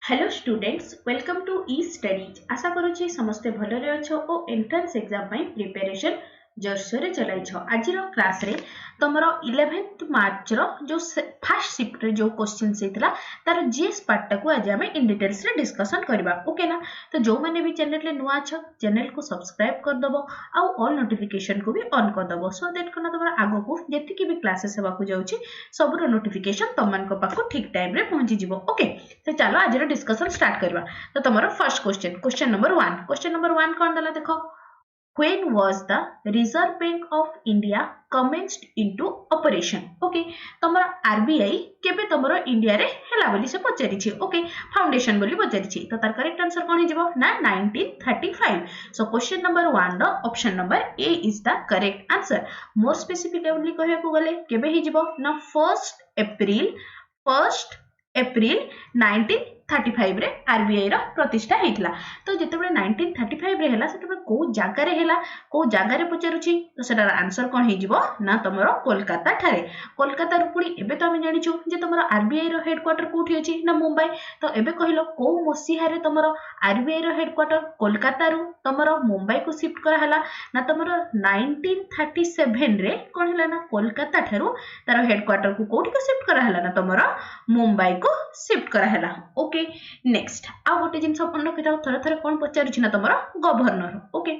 Hello students welcome to E studies आशा करुच्ची समस्ते भलरे अच्छो और एंट्रेंस एग्जाम प्रिपरेशन जोरसोर चलाई आज क्लास रे तुम 11th मार्च जो फर्स्ट शिफ्ट जो क्वेश्चन तार जीएस पार्ट टाक आज आम इन डिटेल्स रे डिस्कशन करबा ओके ना। तो जो मैंने भी चैनल नुआ अच्छ चैनल को सब्सक्राइब कर दबो आउ ऑल नोटिफिकेशन को भी ऑन कर दबो सो दैट कना तुम आगो को जेतिकी भी क्लासेस हेबा को जाउची सबरो नोटिफिकेशन तुम मन को पाखो ठीक टाइम रे पहुंची जिवो ओके। तो चलो आज डिस्कशन स्टार्ट करबा। तो तुम फर्स्ट क्वेश्चन नंबर 1 कौन दला देखो when was the Reserve Bank of India commenced into operation okay तमर आरबीआई केबे तमर इंडिया रे हेला बोली से पचारि छी ओके फाउंडेशन बोली पचारि छी। तो तार करेक्ट आंसर कोन हिजबो ना 1935। सो क्वेश्चन नंबर 1 रो option number A is the correct answer. More specifically कहया को गले केबे हिजबो ना 1st एप्रिल 1935 रे आरबीआई रो प्रतिष्ठा हेतला। तो जेतेबे 1935 रे हेला सेतेबे को जागा रे हेला को जागा रे पचारुची तो सेटार आंसर कोन हेजिवो ना तमरो कोलकाता ठारे। कोलकाता रु पुडी एबे तो हम जानिछु जे तमरो आरबीआई रो हेडक्वार्टर कोठी अछि ना मुंबई। तो एबे कहिलो को मसीहा रे तमरो आरबीआई रो हेडक्वार्टर कोलकाता रु तमरो मुंबई को शिफ्ट करा हला ना तमरो 1937 रे कोन हला ना कोलकाता ठारू तार हेडक्वार्टर को कोठी को शिफ्ट करा हला ना तमरो मुंबई को शिफ्ट करा हला ओके। नेक्स्ट आ गोटे जिंस अपन रखिता थरे थरे कोन पचारुछि ना तमरो गवर्नर ओके।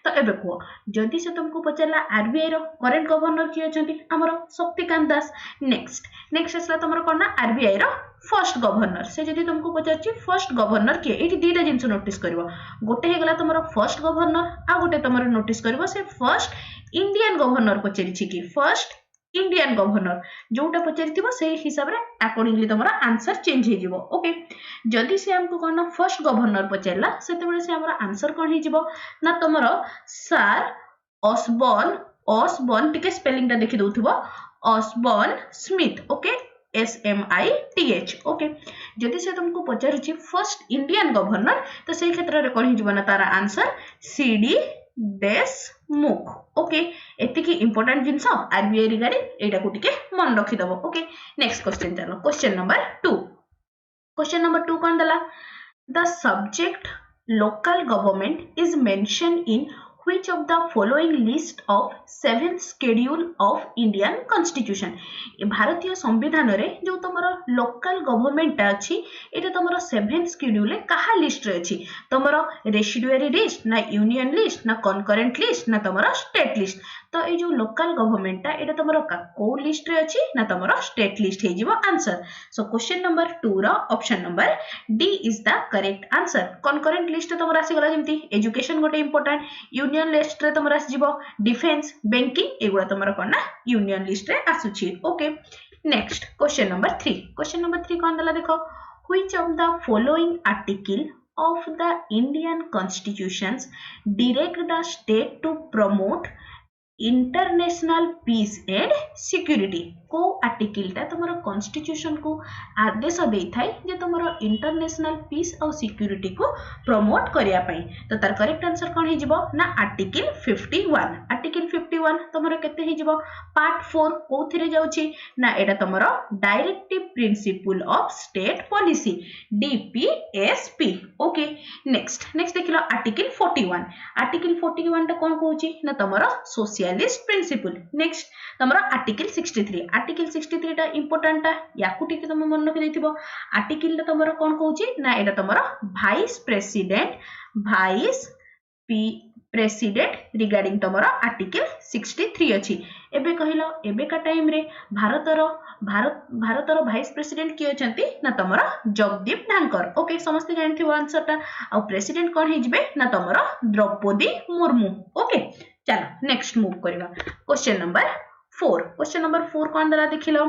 तो एबे को जदि से तुमको पचारला आरबीआई रो करेंट गवर्नर की अछंती हमरो शक्तिकांत दास। नेक्स्ट असला तमरो कोन ना आरबीआई रो फर्स्ट गवर्नर से जदि तुमको पचारछि फर्स्ट गवर्नर के एठी दीटा जिंस नोटिस करबो गोटे हे गला तमरो फर्स्ट गवर्नर आ गोटे तमरो नोटिस करबो से फर्स्ट इंडियन गवर्नर पचारिछि कि फर्स्ट इंडियन गवर्नर जोटा पचारिथिबो से हिसाब रे अकॉर्डिंगली तमरा आंसर चेंज हे जिवो ओके। जदि से हमको कोन फर्स्ट गवर्नर पचारला सेते बेले से हमरा आंसर कोन हे जिवो ना तमरो सर ऑसबॉर्न टिके स्पेलिंग ता देखि दउथिबो Osborne Smith okay SMITH okay. जदि से तुमको पचारुछि फर्स्ट इंडियन गवर्नर तो से क्षेत्र रे कोन हे जिवो ना तारा आंसर CD देशमुख ओके। एतिकी इंपोर्टेंट जिंस आरबीआई रिगार्डिंग एटा को टिके मन रखि दबो ओके। नेक्स्ट क्वेश्चन चलो क्वेश्चन नंबर 2 कोन दला the subject local government is mention in which of the following list of 7th schedule of Indian Constitution। भारतीय संविधान रे जो तमरो लोकल गवर्नमेंट अछि एटा तमरो 7th schedule ले कहा लिस्ट रे अछि तमरो रेसिडुअरी लिस्ट ना यूनियन लिस्ट ना कॉन्करेंट लिस्ट ना तमरो स्टेट लिस्ट। तो ए जो लोकल गवर्नमेंट एटा तमरो को लिस्ट रे अछि ना तमरो स्टेट लिस्ट हे जिवो आंसर। सो क्वेश्चन नंबर 2 रो option number D is the correct answer. Concurrent list तमरो आसी गला जेमती एजुकेशन गोटे इंपोर्टेंट यूनियन लिस्ट रे तमरा आसीबो डिफेंस बैंकिंग एगुडा तमरा कोना यूनियन लिस्ट रे आसुची ओके। नेक्स्ट क्वेश्चन नंबर 3 कोन दला देखो which of the following article of the Indian constitutions direct the state to promote international peace and security को आर्टिकल ता तुमरो कॉन्स्टिट्यूशन को आदेश देई थाई जे तुमरो इंटरनेशनल पीस और सिक्यूरिटी को प्रमोट करिया पई। तो तार करेक्ट आंसर कोन हे जिवो ना आर्टिकल 51 तुमरो केते हे जिवो पार्ट 4 कोथिरे जाउची ना एटा तुमरो directive principle of state policy DPSP okay. Next देखिलो आर्टिकल 41 ता कोन कहूची ना तुमरो सोशलिस्ट प्रिंसिपल। नेक्स्ट तमरा आर्टिकल 63 टा इंपोर्टेंट टा याकू टिके तुम मन रखि देथिबो आर्टिकल ता तमरा कोन कहूची ना एटा तमरा वाइस प्रेसिडेंट रिगार्डिंग तमरा आर्टिकल 63 अछि। एबे कहिलो एबे का टाइम रे भारतर वाइस प्रेसिडेंट की अछंती ना तमरा जगदीप धांकर ओके समस्त जानथिबो आंसर ता आ प्रेसिडेंट कोन हे जिबे ना तमरा द्रौपदी मुर्मू ओके। चलो नेक्स्ट मूव करबा क्वेश्चन नंबर 4 कोन दला देखिलो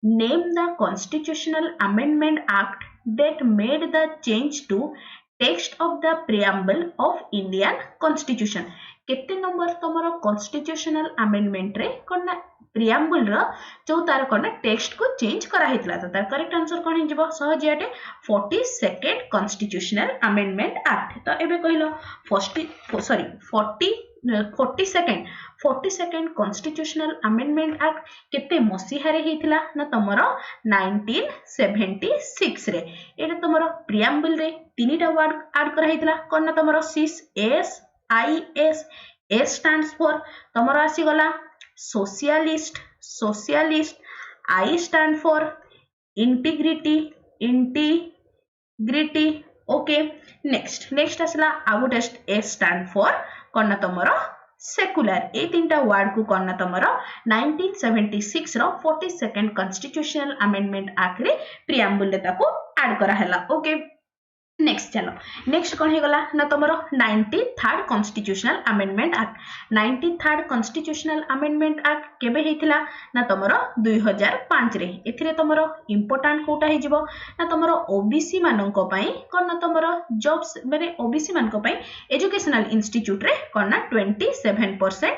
name the constitutional amendment act that made the change to text of the preamble of Indian constitution. केते नंबर तमरो कॉन्स्टिट्यूशनल अमेंडमेंट रे कोन प्रिएम्बल रो जो तार कोन टेक्स्ट को चेंज करा हितला। तो तार करेक्ट आंसर कोन हे जिवो सहजियाटे 42nd कॉन्स्टिट्यूशनल अमेंडमेंट एक्ट। तो एबे कहिलो 40 42nd कॉन्स्टिट्यूशनल अमेंडमेंट एक्ट केते मसीहा रे हेतिला ना तमरो 1976 रे। एटा तमरो प्रिएम्बल रे तीनटा वर्ड ऐड करा हेतिला कोन ना तमरो सिस S I S S stands for तमरो आसी गला socialist I stand for integrity okay. Next आसला आउ गोटे एस स्टैंड फॉर कोन ना तमरो सेकुलर। ए तीनटा वर्ड को कोन ना तमरो 1976 रो 42nd कॉन्स्टिट्यूशनल अमेंडमेंट एक्ट रे प्रिएम्बल रे ताको ऐड करा हला ओके। नेक्स्ट चलो नेक्स्ट कौन हो गला ना तुमरो 93rd constitutional amendment act. 93rd constitutional amendment act केबे हेतिला ना तुमरो 2005 रे। एथिरे तुमरो इंपोर्टेंट कोटा हे जिवो ना तुमरो ओबीसी माननको पई कोन ना तुमरो जॉब्स माने ओबीसी माननको पई एजुकेशनल इंस्टीट्यूट रे कोन ना 27%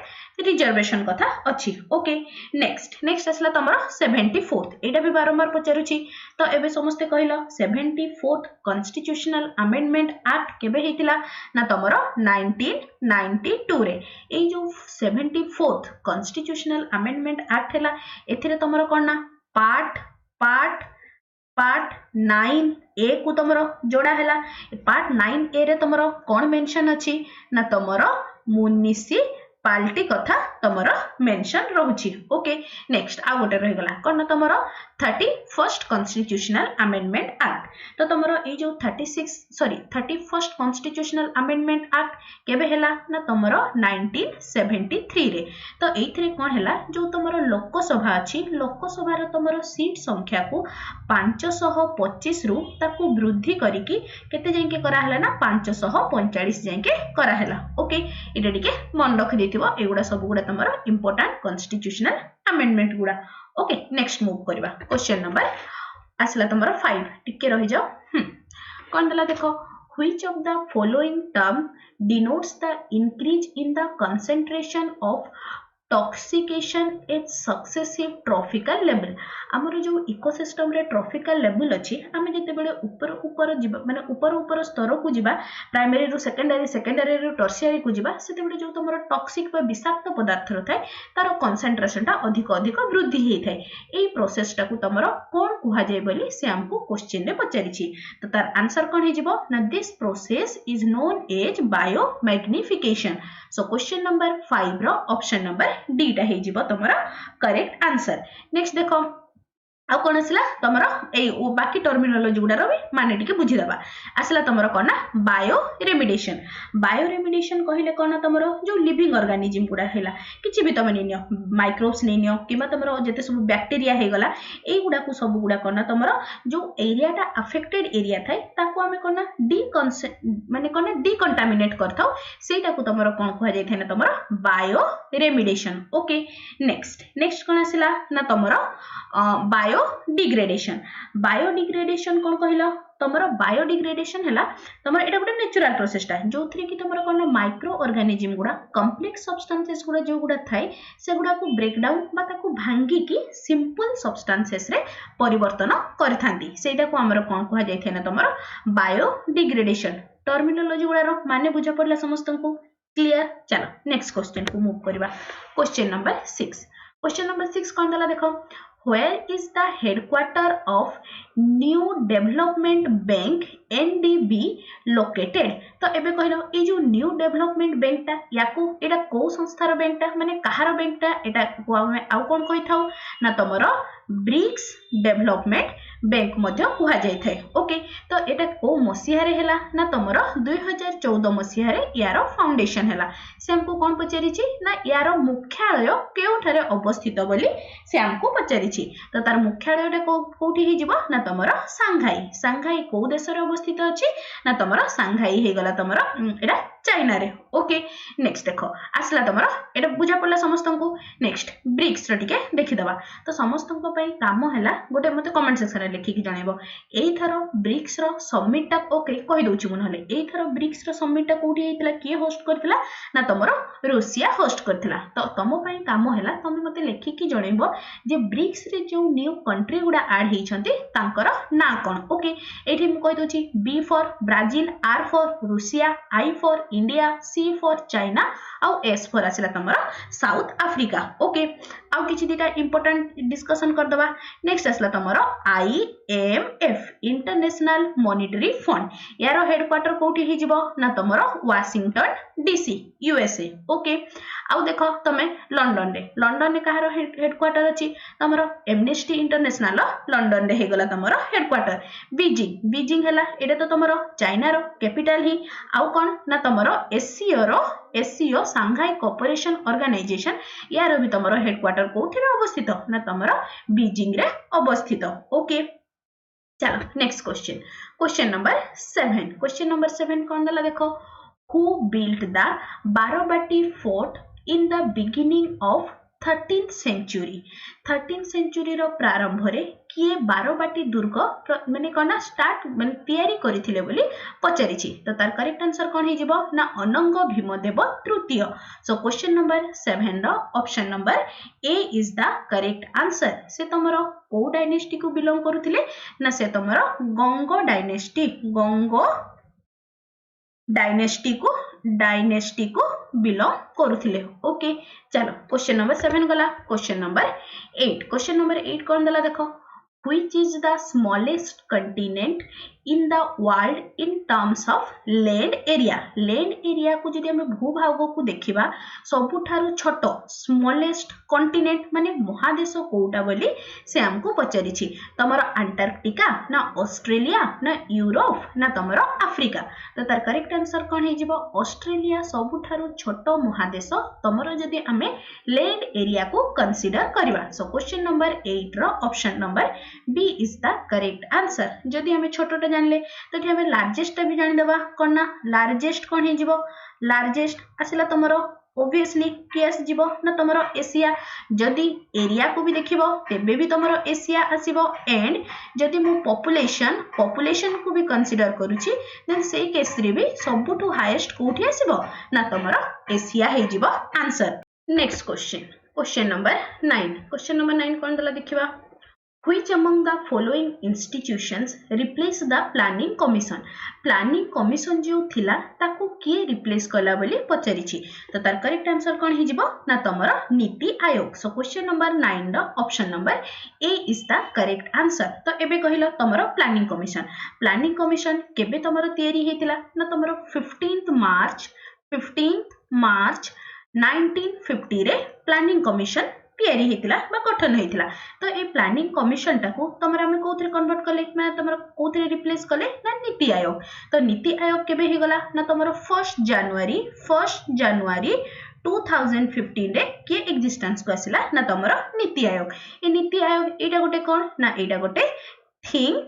रिजर्वेशन कथा अछि ओके। नेक्स्ट आसला तुमरो 74th एटा भी बारंबार पचारुछि तो एबे समस्त कहिलो 74th कॉन्स्टिट्यूशनल अमेंडमेंट एक्ट केबे हेतिला ना तुमरो 1992 रे। ए जो 74th कॉन्स्टिट्यूशनल अमेंडमेंट एक्ट हैला एथिरे तुमरो कोन ना पार्ट 9A को तुमरो जोड़ा हैला। पार्ट 9A रे तुमरो कोन मेंशन अछि ना तुमरो म्युनिसिपालिटी कथा तुमरो मेंशन रहउछि ओके। नेक्स्ट आ गोटे रहि गला कोन ना तुमरो 31st कॉन्स्टिट्यूशनल अमेंडमेंट एक्ट। तो तुमरो ए जो 31st कॉन्स्टिट्यूशनल अमेंडमेंट एक्ट केबे हैला ना तुमरो 1973 रे। तो एथिरे कोन हैला जो तुमरो लोकसभा अछि लोकसभा रो तुमरो सीट संख्या को 525 रु ताकू वृद्धि करिकि केते जायके करा हैला ना 545 जायके करा हैला ओके। एटा टिके मन रखि देथिबो एगुडा सब गुडा तुमरो इंपोर्टेंट कॉन्स्टिट्यूशनल अमेंडमेंट गुडा ओके। नेक्स्ट मूव करबा क्वेश्चन नंबर आसला तुमरो 5 टिके रहि जाओ कोन दला देखो which of the following term denotes the increase in the concentration of toxication at successive trophical level. आमर जो इकोसिस्टम रे ट्रॉफिकल लेवल अछि आमे जते बेले ऊपर जिबा माने ऊपर स्तर को जिबा प्राइमरी रु सेकेंडरी रु टर्शियरी को जिबा सेते बेले जो तमरो टॉक्सिक बा विषाक्त पदार्थ रथाय तार कंसंट्रेशन टा अधिक वृद्धि हे थाय। एई प्रोसेस टा को तमरो कोन कुहा जाय बोली से हमको क्वेश्चन रे पचारिछि तो तार आंसर कोन हे जिवो ना this process is known as biomagnification. So question number 5 रो ऑप्शन नंबर डी टा हे जिवो तमरा करेक्ट आंसर। नेक्स्ट देखो आ कोन आसला तमरो ए बाकी टर्मिनोलॉजी गुडा रो भी माने टिके बुझी दबा। आसला तमरो कोन ना बायो रेमिडिएशन कहिले कोन तमरो जो लिविंग ऑर्गेनिज्म गुडा हैला किछि भी तमे नियो माइक्रोब्स नियो किबा तमरो जते सब बैक्टीरिया हे गला ए गुडा को सब गुडा कोन तमरो जो एरिया टा अफेक्टेड एरिया थाय ताको हमें कोन माने कोन डिकंटामिनेट करथाउ सेटा को तमरो कोन कहै जाय थाय ना तमरो बायो रेमिडिएशन ओके। नेक्स्ट कोन आसला ना तमरो बायोडिग्रेडेशन कोन कहिलो तमरो बायोडिग्रेडेशन हैला तमरो एटा गुडा नेचुरल प्रोसेस टा जो थ्री की तमरो कोन माइक्रो ऑर्गेनिज्म गुडा कॉम्प्लेक्स सब्सटेंसेस गुडा जो गुडा थाय से गुडा को ब्रेक डाउन बा ताको भांगी की सिंपल सब्सटेंसेस रे परिवर्तन करथांती सेटा को हमरो कोन कहै जाय थाय ना तमरो बायोडिग्रेडेशन। टर्मिनोलॉजी गुडा रो माने बुझा पड़ला समस्त को क्लियर। चलो नेक्स्ट क्वेश्चन को मूव करबा क्वेश्चन नंबर 6 कोन दला देखो where is the headquarter of New Development Bank NDB located। तो एबे कहलो ए जो न्यू डेवलपमेंट बैंक ता याको एटा को संस्थार बैंक ता माने कहार बैंक ता एटा को हमें आउ कोन कहि थाउ ना तमरो ब्रिक्स डेवलपमेंट बैंक मध्य कुहा जाय थाय ओके। तो एटा को मसिहा रे हैला ना तमरो 2014 मसिहा रे यारो फाउंडेशन हैला। से हमको कोन पचारि छि ना यारो मुख्यालय केउठारे अवस्थित बोली से हमको पचारि छि। तो तार मुख्यालय टा कोठी हे जिवो ना तमरो सांघाई को देश रे अवस्थित अछि ना तमरो सांघाई हे गला तमरो एटा चाइना रे ओके। नेक्स्ट देखो आसला तमरो एटा बुझा पड़ला समस्त को। नेक्स्ट ब्रिक्स रो टिके देखि दबा तो समस्त को पई काम हैला गोटे मते कमेंट सेक्शन रे लिखि कि जणाइबो एई थरो ब्रिक्स रो सबमिट टा ओके कहि दोछि मन हले एई थरो ब्रिक्स रो सबमिट टा कोठी हेतिला के होस्ट करथिला ना तमरो रूसिया होस्ट करथिला। तो तमो पई काम हैला तमे मते लिखि कि जणाइबो जे ब्रिक्स रे जो न्यू कंट्री गुडा ऐड हेइ छथि तांकर ना कोन ओके। एठी म कहि दोछि B for Brazil, R for Russia, I for India, C for China आउ एस फॉर आसला तुम साउथ अफ्रीका। ओके आउ किछि दिटा इंपोर्टेंट डिस्कशन कर दबा। नेक्स्ट आसला तुम IMF इंटरनेशनल मॉनिटरी फंड, यार हेडक्वार्टर कोठी हि जिवो ना तुम वाशिंगटन DC USA। ओके आउ देख तमे लंडन रे कहार हेडक्वार्टर अछि तुमरो एमनेस्टी इंटरनेशनल लंडन रे हेगला तुमरो हेडक्वार्टर। बीजिंग हैला एटा तो तुमरो चाइना रो कैपिटल ही। आउ कोन ना तुमरो एससीओ सांघाई कोऑपरेशन ऑर्गेनाइजेशन, यार भी तुमरो हेडक्वार्टर कोठी रे अवस्थित ना तुमरो बीजिंग रे अवस्थित। ओके चलो next question number 7। Question number 7 कौन दला देखो, who built the Barabati fort in the beginning of 13th century? 13th century रो प्रारंभ रे किए बारबाटी दुर्ग माने कोना स्टार्ट माने तयारी करिथिले बोली पचारिछि। तो तार करेक्ट आंसर कोन हे जिवो ना अनंग भीमदेव तृतीय। सो क्वेश्चन नंबर 7 रो option number A is the correct answer. से तमरो को डायनेस्टी को बिलोंग करुथिले ना से तमरो गंगो डायनेस्टी को बिलोंग करुथिले। ओके चलो क्वेश्चन नंबर 7 गला। क्वेश्चन नंबर 8 कौन दला देखो, which is the smallest continent in the world in terms of land area? land area को जदि हम भूभाग को देखिबा सबुठारु छोट स्मॉलेस्ट कॉन्टिनेंट माने महादेश कोउटा बोली से हमको पचारिछि। तमरो अंटार्कटिका ना ऑस्ट्रेलिया ना यूरोप ना तमरो अफ्रीका। तो तार करेक्ट आंसर कोन हे जिवो ऑस्ट्रेलिया सबुठारु छोट महादेश तमरो जदि हमें लैंड एरिया को कंसीडर करबा। सो क्वेश्चन नंबर 8 रो option number B is the correct answer. जदि हमें छोटटा जानले तो हमें लार्जेस्ट भी जानि देबा कोन ना लार्जेस्ट कोन हे जिवो, लार्जेस्ट आसिला तमरो ऑब्वियसली केस जिवो ना तमरो एशिया। जदि एरिया को भी देखिबो तेबे भी तमरो एशिया आसीबो। एंड जदि मु पॉपुलेशन को भी कंसीडर करूची देन सेही केस रे भी सबुठु हाईएस्ट कोठी आसीबो ना तमरो एशिया हे जिवो आंसर। नेक्स्ट क्वेश्चन नंबर 9 कोन दला देखिबा, which among the following institutions replace the planning commission? planning commission जो थिला ताको किए रिप्लेस कला बोली पचारिछि। तो तार करेक्ट आंसर कोन हे जिवो ना तमरो NITI Aayog. So question number 9 रो option number A is the correct answer. तो एबे कहिलो तमरो प्लानिंग कमिशन केबे तमरो तयारी हेतिला ना तमरो 15th मार्च 1950 रे प्लानिंग कमिशन तयारी हेतिला बा गठन हेतिला। तो ए प्लानिंग कमिशन टाको तमरा में कोथरे कन्वर्ट कले माने तमरा कोथरे रिप्लेस कले ना नीति आयोग। तो नीति आयोग केबे हे गला ना तमरो 1 जनवरी 2015 रे के एग्जिस्टेंस को आसिला ना तमरो नीति आयोग। ए नीति आयोग एटा गोटे कोन ना एटा गोटे थिंक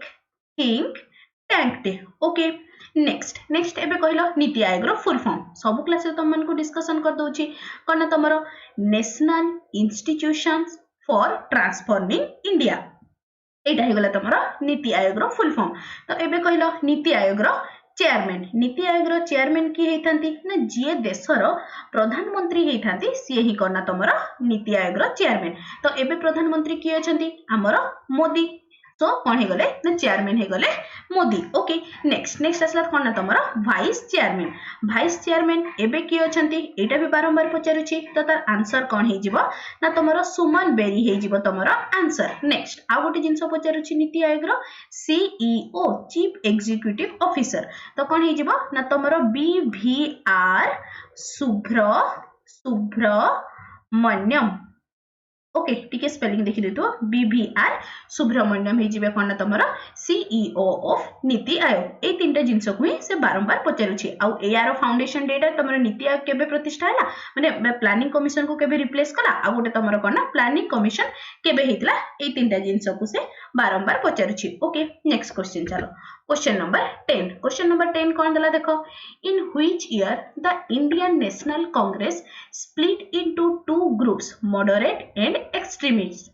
टैंक टे। ओके नेक्स्ट एबे कहिलो नीति आयोग रो फुल फॉर्म सब क्लास रे तमन को डिस्कशन कर दोची कोन तमरो national institutions for transforming India. एटा हे गला तमरो नीति आयोग रो फुल फॉर्म। तो एबे कहिलो नीति आयोग रो चेयरमैन की हेथांती ना जे देशर प्रधानमंत्री हेथांती सी ही करना तमरो नीति आयोग रो चेयरमैन। तो एबे प्रधानमंत्री की अछंती हमरो मोदी। तो कौन हे गले ना चेयरमैन हे गले मोदी। ओके नेक्स्ट आसला कोन ना तमरो वाइस चेयरमैन एबे की अछंती एटा भी बारंबार पचारुची। तो तार आंसर कोन हे जिवो ना तमरो सुमन बेरी हे जिवो तमरो आंसर। नेक्स्ट आ गोटे जिंस पचारुची नीति आयोग रो CEO चीफ एग्जीक्यूटिव ऑफिसर। तो कोन हे जिवो ना तमरो BVR सुब्रमण्यम। ओके टिके स्पेलिंग देखि देतो BVR सुब्रमण्यम हे जिबे कोन तमरो CEO ऑफ नीति आयोग। ए तीनटा जिंस को ही से बारंबार पचारुछि। आ एआर फाउंडेशन डेटा तमरो नीति आयोग केबे प्रतिष्ठा हला माने प्लानिंग कमिशन को केबे रिप्लेस कला आ गोटे तमरो कोन प्लानिंग कमिशन केबे हेतला ए तीनटा जिंस को से बारंबार पचारुछि। ओके नेक्स्ट क्वेश्चन चलो क्वेश्चन नंबर 10 कोन दला देखो, in which year the Indian National Congress split into 2 groups moderate and extremist.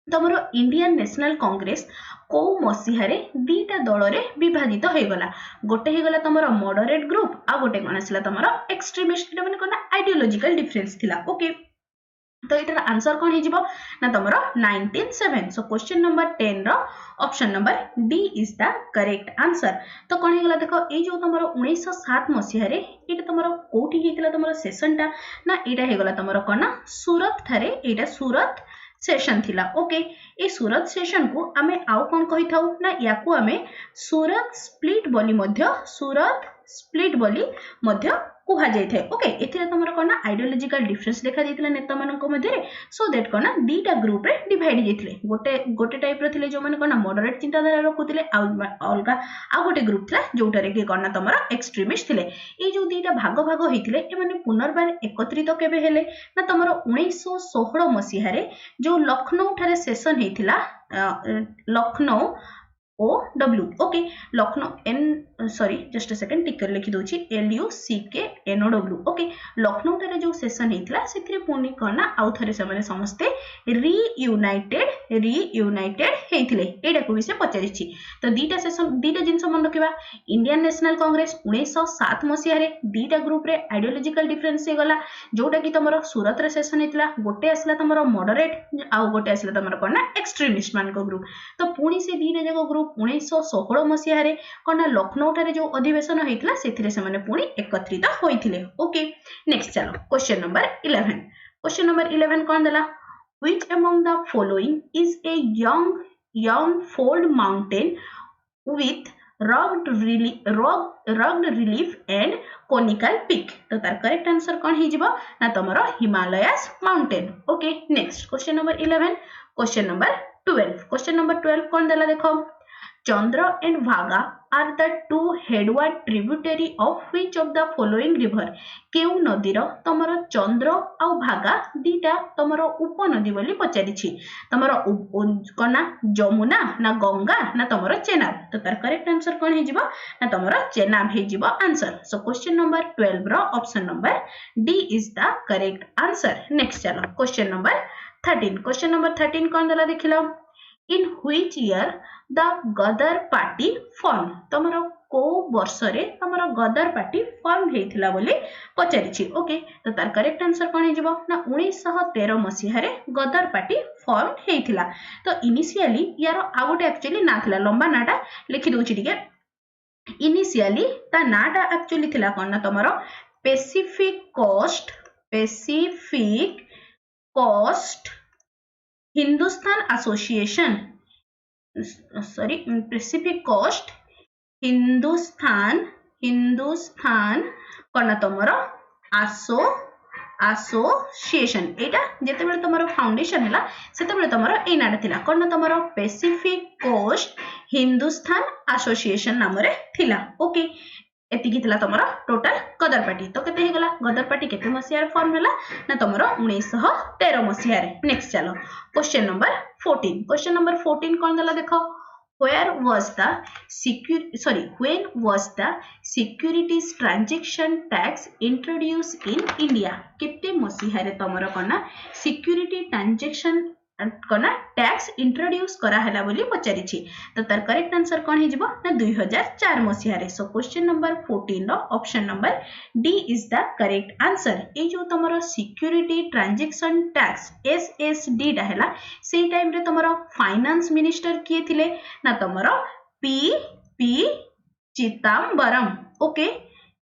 तमरो इंडियन नेशनल कांग्रेस को मसीहारे दीटा दल रे विभाजित हो गला। गोटे हे गला तमरो मॉडरेट ग्रुप आ गोटे कोन आसला तमरो एक्सट्रीमिस्ट। एटा माने कोन आइडियोलॉजिकल डिफरेंस थिला। ओके तो एटार आंसर कौन हो ना तुम 1907 सो क्वेश्चन नंबर 10 रो option number D is the correct answer तो कौन होगा देखो ये जो तुम 1907 मसीह ये तुम कौटी होता तुम सेशन ना यहाँ होगा तुम कौन ना सूरत ठारे यहाँ सूरत सेशन थिला ओके ए सूरत सेशन को आमे आउ कौन कहि थाउ ना याकू आमे सूरत स्प्लिट बोली मध्य सूरत स्प्लिट बोली मध्य कुहा जाय थे ओके एथिरे तमरो कोना आइडियोलॉजिकल डिफरेंस देखा जायतिला नेता मानक मध्य रे सो दैट कोना दीटा ग्रुप रे डिवाइड जायतिले गोटे टाइप रे थिले जो माने कोना मॉडरेट चिंताधारा रखुतिले अलगा आ गोटे ग्रुप थिला जोटा रे के कोना तमरो एक्सट्रीमिस्ट थिले ए जो दीटा भाग भाग होइतिले ए माने पुनर्बार एकत्रित केबे हेले ना तमरो 1916 मसीहा रे जो लखनऊ ठारे सेशन हेतिला Lucknow OW okay Lucknow an sorry just a second टिकर लिखि दोछि LUCKNOW ओके लखनऊ ठारे जो सेशन हेतिला सेथिरे पुनी करना आउ थरे से माने समस्ते रीयूनाइटेड हेतिले एडा को विषय पचारिछि तो दीटा सेशन दीटा जिंस मन रखिबा इंडियन नेशनल कांग्रेस 1907 मसिया रे दीटा ग्रुप रे आइडियोलॉजिकल डिफरेंस हे गला जोटा कि तमरो सूरत रे सेशन हेतिला गोटे आसला तमरो मॉडरेट आ गोटे आसला तमरो कोना एक्सट्रीमिस्ट मान को ग्रुप तो पुनी से दीटा जगह ग्रुप 1916 मसीह रे कोना लखनऊ ठारे जो अधिवेशन हेतिला सेथिरे से माने पुनी एकत्रित होइथिले ओके नेक्स्ट चलो क्वेश्चन नंबर 11 कोन देला which among the following is a young fold mountain with rugged relief and conical peak तो तार करेक्ट आंसर कौन ही जीवो ना तमरो Himalayas mountain okay next question number 11 question number 12 कौन देला देखो Chandra and Bhaga are the two headward tributary of which of the following river केउ नदीर तमरो चंद्र आउ भागा दीटा तमरो उपनदी बोली पचारिछि तमरो कना जमुना ना गंगा ना तमरो चेनाब तो तार करेक्ट आंसर कोन हे जिवो ना तमरो चेनाब हे जिवो आंसर सो क्वेश्चन नंबर 12 रो option number D is the correct answer next चलो क्वेश्चन नंबर 13 कोन दला देखिलो in which year the Gadar party formed तमरो को वर्ष रे तमरो गदर पार्टी फॉर्म हेथिला बोली पचारिछि ओके तो तार करेक्ट आंसर कोन हे जिवो ना 1913 मसीहा रे गदर पार्टी फॉर्म हेथिला तो इनिशियली यारो आ गोटे एक्चुअली ना थिला लंबा नाटा लिखि दोछि टिके इनिशियली ता नाटा एक्चुअली थिला कोन ना तमरो Pacific coast Hindustan association sorry Pacific coast Hindustan कोन तमरो एसोसिएशन एटा जेते बेले तमरो फाउंडेशन हैला सेते बेले तमरो ए नाटा थिला कोन तमरो पैसिफिक कोस्ट हिंदुस्तान एसोसिएशन नाम रे थिला ओके एतिकी थिला तमरो टोटल गदर पार्टी तो केते हे गला गदर पार्टी केते मसिया रे फॉर्म हैला ना तमरो 1913 मसिया रे नेक्स्ट चलो क्वेश्चन नंबर 14 कोन दला देखो when was the securities transaction tax introduced in India केते मसिहा रे तमरो कोना सिक्यूरिटी ट्रांजैक्शन कोना टैक्स इंट्रोड्यूस करा हला बोली पचारिछि तो तार करेक्ट आंसर कोन हे जिवो ना 2004 मसिहा रे सो क्वेश्चन नंबर 14 रो option number D is the correct answer ए जो तमरो सिक्यूरिटी ट्रांजैक्शन टैक्स एसएसडी दा हला सेई टाइम रे तमरो फाइनेंस मिनिस्टर किए थिले ना तमरो पी चिदंबरम ओके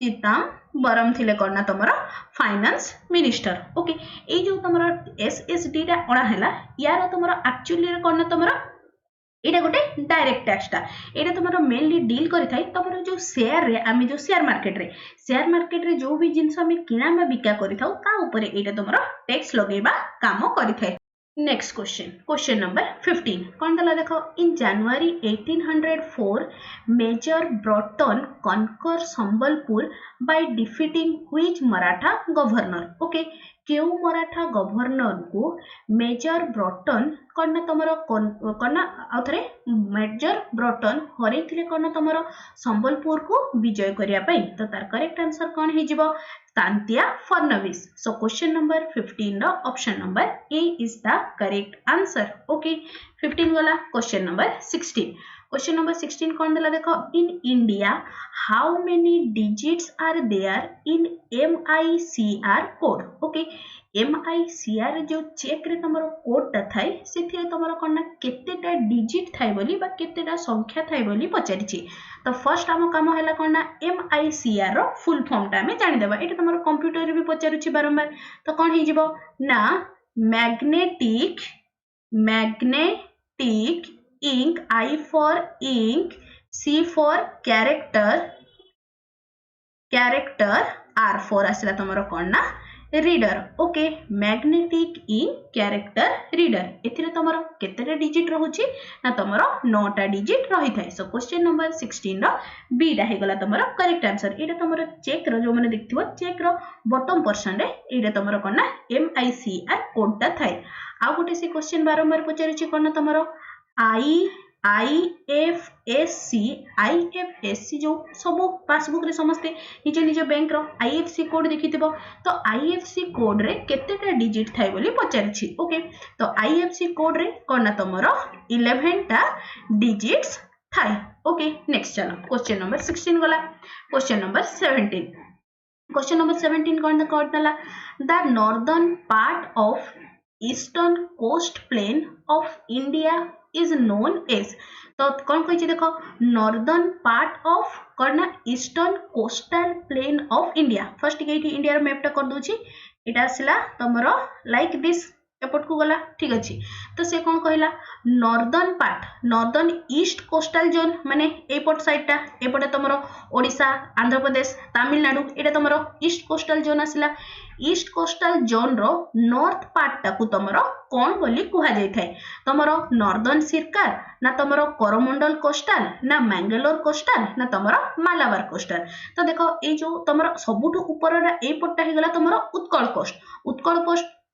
चिदंबरम थिले करना तमरो फाइनेंस मिनिस्टर ओके ए जो तमरो एसएसडी टा अणा हैला यार तमरो एक्चुअली रे करना तमरो एटा गोटे डायरेक्ट टैक्स टा एटा तमरो मेनली डील करि थाई तमरो जो शेयर रे आमे जो शेयर मार्केट रे जो भी जिंस आमे किना बा बिका करि थाउ ता ऊपर एटा तमरो टैक्स लगेबा काम करि थाई नेक्स्ट क्वेश्चन नंबर 15 कौन दला देखो in January 1804 major Broughton conquer Sambalpur by defeating which Maratha governor okay केउ मराठा गवर्नर को मेजर ब्रॉटन कौन तमरो कौन आउथरे मेजर ब्रॉटन हरैथिले कौन तमरो संबलपुर को विजय करिया पई तो तार करेक्ट आंसर कौन हे जिवो Tantia Fadnavis so question number 15 रो option number A is the correct answer okay 15 वाला क्वेश्चन नंबर 16 कौन दला देखो in India how many digits are there in MICR code okay MICR जो चेक रे तमरो कोड टा थाए सेथिरे तमरो कोना केतेटा डिजिट थाए बोली बा केतेटा संख्या थाए बोली पचारिछि। तो फर्स्ट आम काम हैला कोना MICR रो फुल फॉर्म टा हमें जानि देबा। एटा तमरो कंप्यूटर रे भी पचारुछि बारंबार। तो कोन हे जिवो ना magnetic ink, I for ink, C for character, R for आसला तमरो कोन ना reader. Okay magnetic ink character reader एथिरे तमरो केतेटा डिजिट रहउची ना तमरो 9टा डिजिट रही थाए। सो क्वेश्चन नंबर 16 रो बी टा हे गला तमरो करेक्ट आंसर। एटा तमरो चेक रो जो माने देखथिबो चेक रो बॉटम पोर्शन रे एटा तमरो कोन ना MICR कोड टा थाए। आ गोटे से क्वेश्चन बारंबार पचारिछि कोन ना तमरो IFSC जो सब पासबुक रे समस्ते निज निज बैंक रो IFSC कोड देखिथिबो। तो IFSC कोड रे केतेटा डिजिट थाए बोली पचारिछि। ओके तो IFSC कोड रे कोन ना तमरो 11 टा डिजिट्स थाए। ओके नेक्स्ट चलो क्वेश्चन नंबर 16 गला। क्वेश्चन नंबर 17 क्वेश्चन नंबर 17 कोन करतला the northern part of eastern coast plain of India is known as. तो कौन कही देखो नॉर्दर्न पार्ट ऑफ करना eastern coastal plain of India. First के इंडिया रो मैप टा कर दोची एटा आसिला तमरो लाइक दिस एपट को गला ठीक अछि। तो से कौन कहला northern part northern east coastal zone माने एपट साइड टा एपटे तमरो ओडिशा आंध्र प्रदेश तमिलनाडु एटा तमरो ईस्ट कोस्टल जोन आसिला। ईस्ट कोस्टल जोन रो नॉर्थ पार्ट टा को तमरो कोन बोली कुहा जाय थाए तमरो नॉर्दर्न सिरकार ना तमरो कोरोमंडल कोस्टल ना मैंगलोर कोस्टल ना तमरो मालाबार कोस्टल। तो देखो ए जो तमरो सबुठु ऊपर रा ए पट्टा हे गला तमरो उत्कल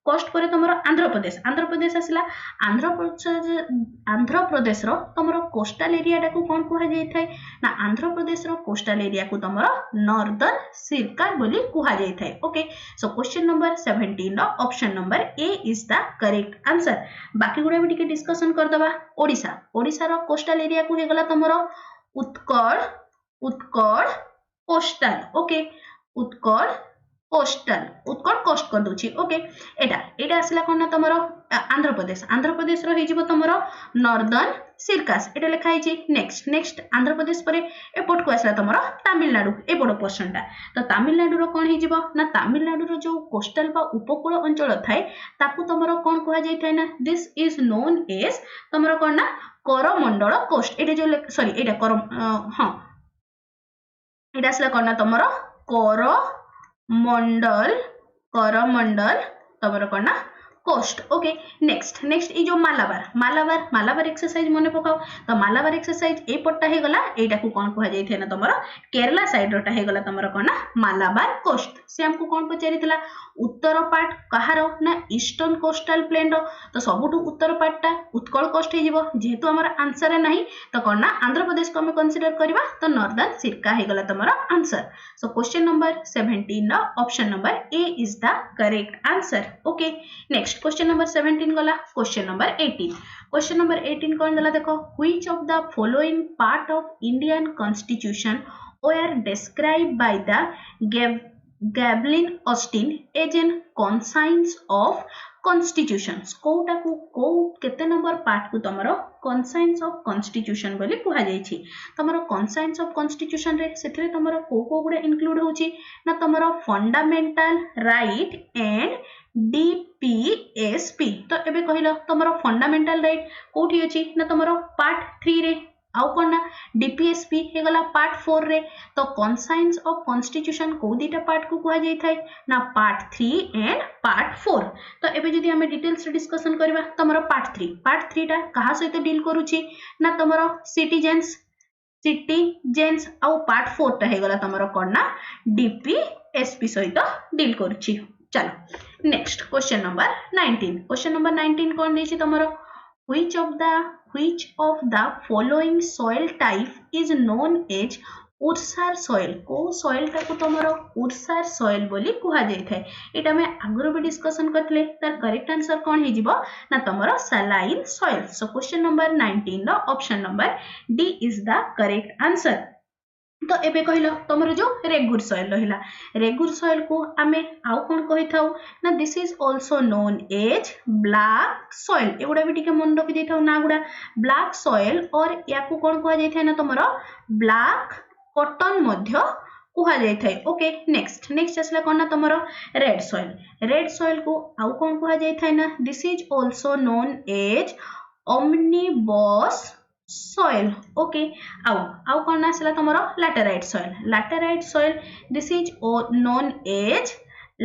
कोस्ट पर तमरो आंध्र प्रदेश आसिला। आंध्र प्रदेश रो तमरो कोस्टल एरिया टाकू कोन कुहा जाय थाए ना आंध्र प्रदेश रो कोस्टल एरिया को तमरो नॉर्दर्न सिरकार बोली कुहा जाय थाए। ओके सो क्वेश्चन नंबर 17 रो option number A is the correct answer. बाकी गुडा भी टिके डिस्कशन कर दबा। ओडिसा रो कोस्टल एरिया को हे गला तमरो Utkal coastal. Okay Utkal coast कर दोची। ओके एटा आसिला कोन ना तमरो आंध्र प्रदेश रो हे जिवो तमरो नॉर्दर्न सिरकास एटा लिखा है जी। नेक्स्ट आंध्र प्रदेश परे एपट को आसला तमरो तमिलनाडु एपट पोर्शन टा। तो तमिलनाडु रो कोन हे जिवो ना तमिलनाडु रो जो कोस्टल बा उपकूल अंचल थाए ताकू तमरो कोन कुहा जाय थाए ना दिस इज नोन एज तमरो कोन ना कोरोमंडल कोस्ट। एटा जो सॉरी एटा हां एटा आसला कोन ना तमरो कोरोमंडल तमरो कोन ना कोस्ट। ओके नेक्स्ट ए जो मालाबार एक्सरसाइज मने पकाओ। तो मालाबार एक्सरसाइज ए पट्टा हे गला एटा को कोन कुहा जाय थे ना तमरो केरला साइड रोटा हे गला तमरो कोन ना मालाबार कोस्ट। से हमको कोन पचारिथिला उत्तर पार्ट कहारो ना ईस्टर्न कोस्टल प्लेन रो। तो सबुटु उत्तर पार्ट टा उत्कल कोस्ट हे जिवो जेहेतु हमर आंसर है नहीं तो कोन ना आंध्र प्रदेश को हम कंसीडर करबा। तो नॉर्दर्न सिरका हे गला तमरो आंसर। सो क्वेश्चन नंबर 17 रो option number A is the correct answer. Okay next question number 17 गला। क्वेश्चन नंबर 18 कौन गला देखो which of the following part of Indian constitution were described by the Gabriel Austin as an conscience of constitutions। Quota को केते number part को तमरो conscience of constitution बोली कुहा जाय छी। तमरो conscience of constitution रे सेथरे तमरो को गुडे इंक्लूड होची ना तमरो फंडामेंटल राइट एंड DPSP। तो एबे कहिलो तमरो फंडामेंटल राइट कोठी अछि ना तमरो पार्ट 3 रे आउ कोन ना DPSP हे गला पार्ट 4 रे। तो कॉन्साइंस ऑफ कॉन्स्टिट्यूशन को दीटा पार्ट को कुहा जाय थाए ना पार्ट 3 एंड पार्ट 4। तो एबे जदी हमें डिटेल्स डिस्कशन करबा तमरो पार्ट 3 टा कहा सहित डील करूची ना तमरो सिटीजेंस आउ पार्ट 4 टा हे गला तमरो कोन ना DPSP सहित डील करूची। चलो नेक्स्ट क्वेश्चन नंबर 19 कौन देछि तमरो which of the following soil type is known as usar soil. को सॉइल टाको तमरो उर्सार सॉइल बोली कुहा जाय थाए। एटा में आगरो भी डिस्कशन करथले तार करेक्ट आंसर कोन हे जिवो ना तमरो saline soil. So question number 19 रो option number D is the correct answer. तो एबे कहला तमरो जो रेगुर सॉइल रहिला रेगुर सॉइल को आमे आउ कोन कहि थाउ ना this is also known as black soil एगुडा भी टिके मन रखि देथाउ ना गुडा ब्लैक सॉइल और याकू कोन कहा जाय थाय ना तमरो ब्लैक कॉटन मध्य कुहा जाय थाय ओके नेक्स्ट असला कोन ना तमरो रेड सॉइल को आउ कोन कुहा जाय थाय ना this is also known as omnibus soil okay आउ कौन आसला तमरो laterite soil this is known as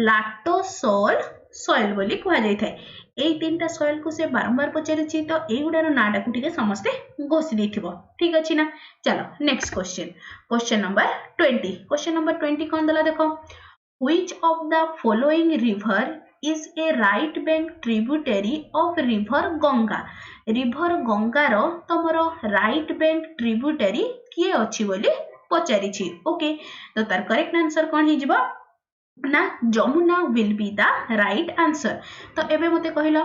lactosol soil बोली कुहा जाय थाय एई तीनटा सॉइल को से बारंबार पचारिछि तो एई गुडार नाडा को टिके समस्ते घोषि देथिबो ठीक अछि ना चलो नेक्स्ट क्वेश्चन नंबर 20 कोन दला देखो which of the following river is a right bank tributary of river Ganga row तमरो right bank tributary किए अछि बोली पचारिछि ओके तो तार करेक्ट आंसर कोन हि जिवो ना Jamuna will be the right answer तो एबे मते कहिलो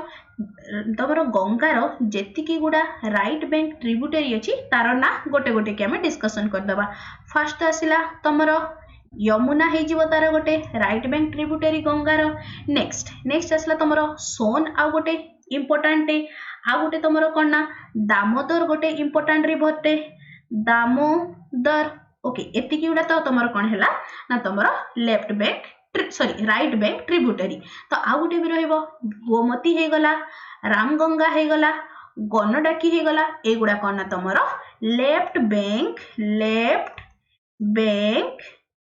तमरो गंगार जेतिकी गुडा राइट बैंक ट्रिब्यूटरी अछि तार ना गोटे गोटे के हम डिस्कशन कर दबा फर्स्ट आसिला तमरो यमुना हे जीव तार गोटे राइट बैंक ट्रिब्यूटरी गंगार नेक्स्ट आसला तमरो सोन आ गोटे इंपोर्टेंट आ गोटे तमरो कोन ना दामोदर गोटे इंपोर्टेंट रिवर टे दामोदर ओके एतिकी गुडा तो तमरो कोन हैला ना तमरो left bank right bank tributary तो आ गोटे भी रहइबो गोमती हे गला रामगंगा हे गला गणडाकी हे गला एगुडा कोन ना तमरो लेफ्ट बैंक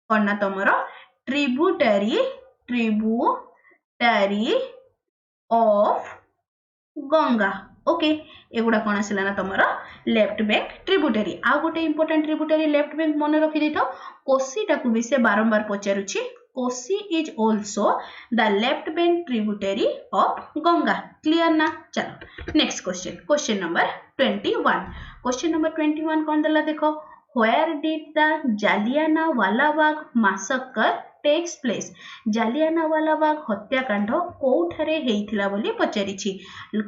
कोन ना तमरो ट्रिब्यूटरी ऑफ गंगा ओके एगुडा कोन आसिला ना तमरो लेफ्ट बैंक ट्रिब्यूटरी आ गोटे इंपोर्टेंट ट्रिब्यूटरी लेफ्ट बैंक मन रखि देथो कोसी टाकू भी से बारंबार पचारुछि Kosi is also the left bank tributary of Ganga clear ना चलो नेक्स्ट क्वेश्चन नंबर 21 कोन दला देखो where did the Jallianwala Bagh massacre takes place Jallianwala बाग हत्याकांड कोठारे हेइथिला बोली पचारिछि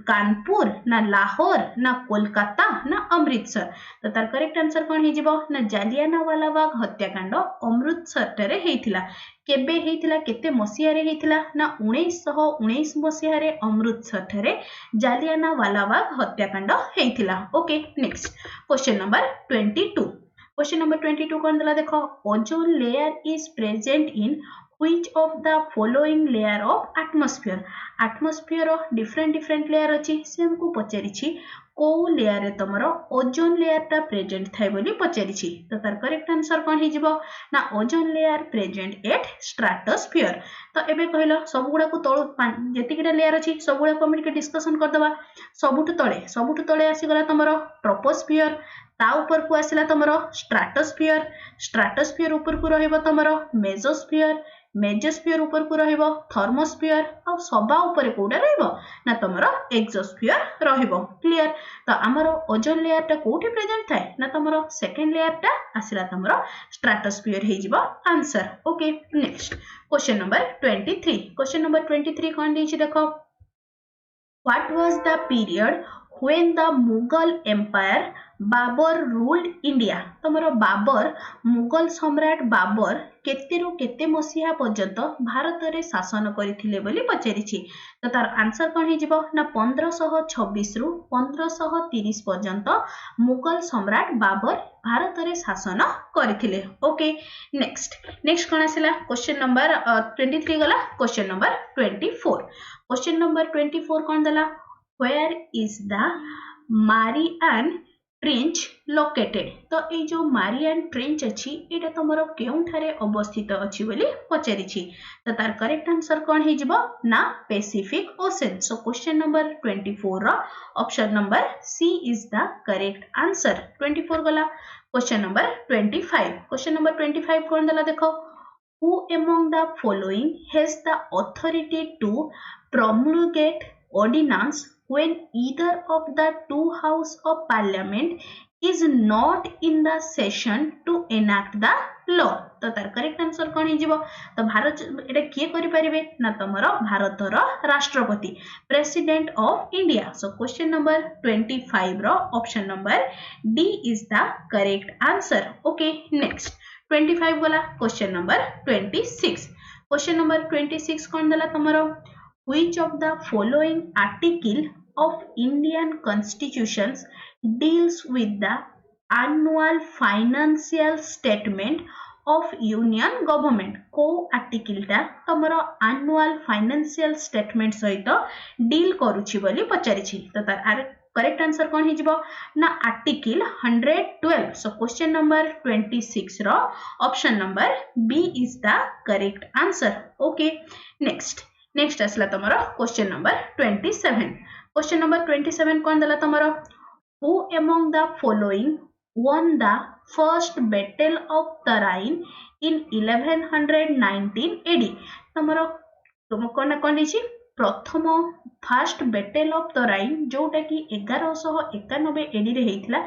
कानपुर ना लाहौर ना कोलकाता ना अमृतसर तो तार करेक्ट आंसर कोन हे जिवो ना जालियानवाला बाग हत्याकांड अमृतसर रे हेइथिला केबे हेइथिला केते मसिया रे हेइथिला ना 1919 मसिया रे अमृतसर रे जालियानवाला बाग हत्याकांड हेइथिला ओके नेक्स्ट क्वेश्चन नंबर 22 कोन दला देखो ozone layer is present in which of the following layer of atmosphere different layer अछि से हमको पचारिछि को लेयर रे तमरो ओजोन लेयर ता प्रेजेंट थाय बोली पचारिछि तो तार करेक्ट आंसर कोन हि जिवो ना ozone layer present at stratosphere तो एबे कहलो सब गुडा को तळ जेतिकिटा लेयर अछि सब गुडा को हम डिस्कशन कर दबा सबुटु तळे आसी गला तमरो ट्रोपोस्फीयर ता ऊपर को आसिला तमरो स्ट्रेटोस्फीयर ऊपर को रहइबो तमरो मेजोस्फीयर ऊपर को रहइबो थर्मोस्फीयर आ सबा ऊपर कोडा रहइबो ना तमरो एक्सोस्फीयर रहइबो क्लियर तो हमरो ओजोन लेयर ता कोठी प्रेजेंट थाय ना तमरो सेकंड लेयर ता आसिला तमरो स्ट्रेटोस्फीयर हे जिवो answer okay next question number 23 कोन देछि देखो what was the period when the Mughal Empire Babur ruled India तमरो बाबर मुगल सम्राट बाबर केतेरु केते मसिहा पर्यंत भारत रे शासन करिथिले बोली पचारिछि तो तार आंसर कोन हे जिवो ना 1526 रु 1530 पर्यंत मुगल सम्राट बाबर भारत रे शासन करिथिले ओके नेक्स्ट कोन आसिला क्वेश्चन नंबर 23 गला क्वेश्चन नंबर 24 कोन दला where is the Marian Trench located तो ए जो Marian Trench अछि एटा तमरो केउठारे अवस्थित अछि बोली पचारिछि तो तार करेक्ट आंसर कोन हे जिवो ना Pacific Ocean so question number 24 रो option number C is the correct answer 24 गला क्वेश्चन नंबर 25 कोन दला देखो who among the following has the authority to promulgate ordinance when either of the two house of parliament is not in the session to enact the law तो तार correct answer कोन हे जिवो तो भारत एटा के करि परिबे ना तमरो भारतर राष्ट्रपति president of India so question number 25 रो option number D is the correct answer okay next 25 गला क्वेश्चन नंबर 26 क्वेश्चन नंबर 26 कौन देला तमरो which of the following article of Indian constitutions deals with the annual financial statement of union government को article टा तमरो annual financial statement सहित deal करूछि बोली पचारिछि तो तार correct answer कौन ही जिवो ना आर्टिकल 112 सो क्वेश्चन नंबर 26 रो option number B is the correct answer okay next असला तमरो क्वेश्चन नंबर 27 क्वेश्चन नंबर 27 कौन देला तमरो who among the following won the first battle of Tarain in 1119 AD तमरो तुम कोन कोन दिछि प्रथम फास्ट बैटल ऑफ तराइन जोटा कि 1191 AD रे हेइथिला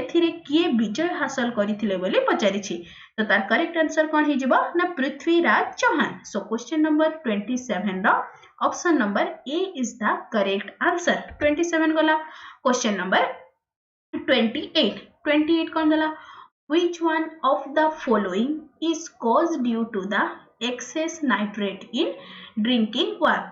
एथिरे किए विजय हासिल करिथिले बोली पचारिछि तो तार करेक्ट आंसर कोन हि जिवो ना Prithviraj Chauhan so question number 27 रो option number A is the correct answer 27 गला क्वेश्चन नंबर 28 कौन दला which one of the following is caused due to the excess nitrate in drinking water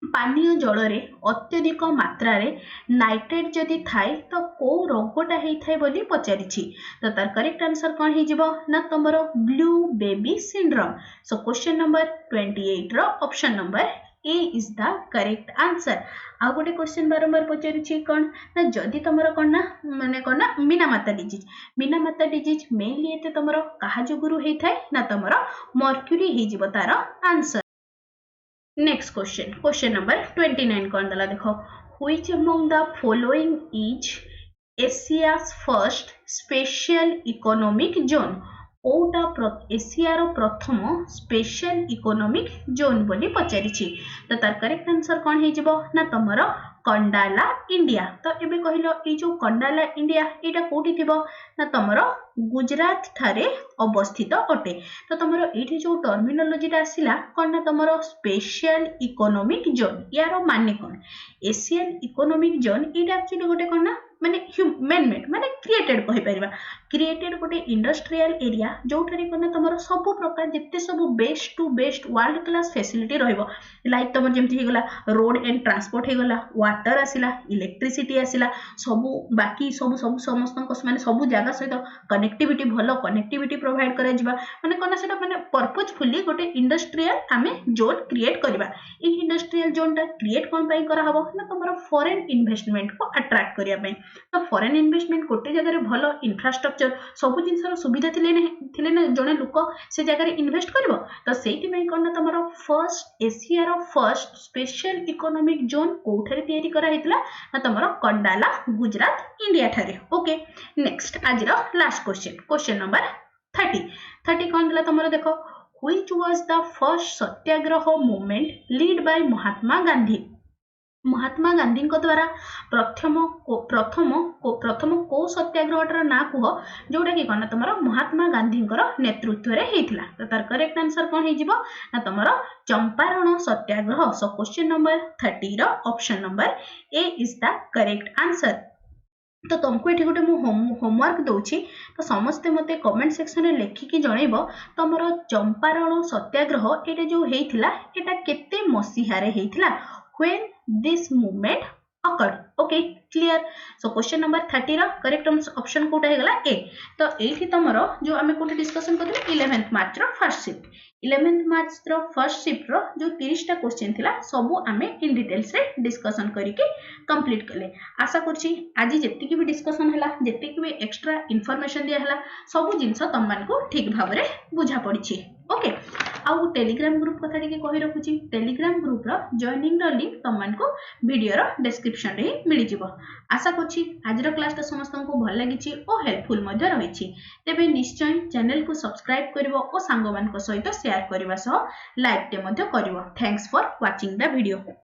पानीय जल रे अत्यधिक मात्रा रे नाइट्रेट जदि थाए तो को रोगटा हेइ थाए बोली पचारिछि तो तार करेक्ट आंसर कोन हि जिवो ना तमरो blue baby syndrome so question number 28 रो option number A is the correct answer आ गोटे क्वेश्चन बारंबार पचारिछि कोन ना जदि तमरो कोन ना माने कोन ना मीनामाता डिजीज मेनली एते तमरो काहा जोगुरु हेइ थाए ना तमरो मर्क्यूरी हेइ जिवो तार आंसर नेक्स्ट क्वेश्चन नंबर 29 कौन दला देखो which among the following is Asia's first special economic zone ओटा एशिया रो प्रथम स्पेशल इकोनॉमिक जोन बोली पचारिछि तो तार करेक्ट आंसर कोन हे जिवो ना तमरो कंडाला इंडिया तो एबे कहिलो ए जो कंडाला इंडिया एटा कोठी थिबो ना तमरो गुजरात थारे अवस्थित अटे तो तमरो एठी जो टर्मिनोलॉजी आसिला कोन ना तमरो स्पेशल इकोनॉमिक जोन यारो माने कोन एशियन इकोनॉमिक जोन एटा एक्चुअली गोटे कोन ना माने ह्यूमन मेड माने क्रिएटेड कहि परिबा क्रिएटेड गोटे इंडस्ट्रियल एरिया जोठारे कोन तमरो सब प्रकार जत्ते सब best to best world class facility रहइबो लाइक तमर जेमति हे गला रोड एंड ट्रांसपोर्ट हे गला वाटर आसिला इलेक्ट्रिसिटी आसिला सब बाकी सब समस्त माने सब जगह सहित कनेक्टिविटी भलो कनेक्टिविटी प्रोवाइड करा जिबा माने कोन सेटा माने पर्पजफुली गोटे इंडस्ट्रियल आमे जोन क्रिएट करबा ए इंडस्ट्रियल जोन ता क्रिएट कोन पई करा हबो ना तमरो फॉरेन इन्वेस्टमेंट को अट्रैक्ट करिया पई तो फॉरेन इन्वेस्टमेंट गोटे जगह भलो इंफ्रास्ट्रक्चर सब जिनसर सुविधा थिले ना जने लोक से जगह इन्वेस्ट करबो तो सेति पई कोन तमरो first Asia row first special economic zone कोठरे तयारी करा हेतला ना तमरो कंडाला गुजरात इंडिया थारे ओके नेक्स्ट आज रो लास्ट क्वेश्चन नंबर 30 कौन दिला तमरो देखो which was the first satyagraha movement lead by Mahatma Gandhi को द्वारा प्रथम को सत्याग्रहटर ना कुह जोटा कि कोन तमरो महात्मा गांधी नेतृत्व रे हेइथिला तो तार करेक्ट आंसर कोन हे जिवो ना तमरो Champaran Satyagraha so question number 30 रो option number A is the correct answer तो तुमको ये गोटे होमवर्क दौची तो समस्ते मते कमेंट सेक्शन में लिखिकी जनइब तमरो चंपारण सत्याग्रह एटा जो हेइथिला एटा केते मसीहा रे हेइथिला when this movement occurred okay clear so question number 30 रा करेक्ट ऑप्शन कोटा हे गला ए तो एठी तमरो जो हमें कोटे डिस्कशन करथि 11th मार्च रो फर्स्ट शिफ्ट 11th मार्च रो फर्स्ट शिफ्ट रो जो 30 टा क्वेश्चन थिला सब हमें इन डिटेल्स रे डिस्कशन करिके कंप्लीट करले आशा करछि आज जेति की भी डिस्कशन हला जेति की भी एक्स्ट्रा इंफॉर्मेशन दिया हला सब जिंस तम मान को ठीक भाव रे बुझा पड़िछि ओके आउ टेलीग्राम ग्रुप कथा टिके कहि रखुछि टेलीग्राम ग्रुप रो जॉइनिंग रो लिंक तम मान को वीडियो रो डिस्क्रिप्शन रे मिलि जिवो आशा करछि आज रो क्लास ता समस्त को भल लागिछि ओ हेल्पफुल मध्ये रहिछि तेबे निश्चय चैनल को सब्सक्राइब करिवो ओ संग मान को सहित शेयर करबा सह लाइक ते मध्ये करिवो thanks for watching the video.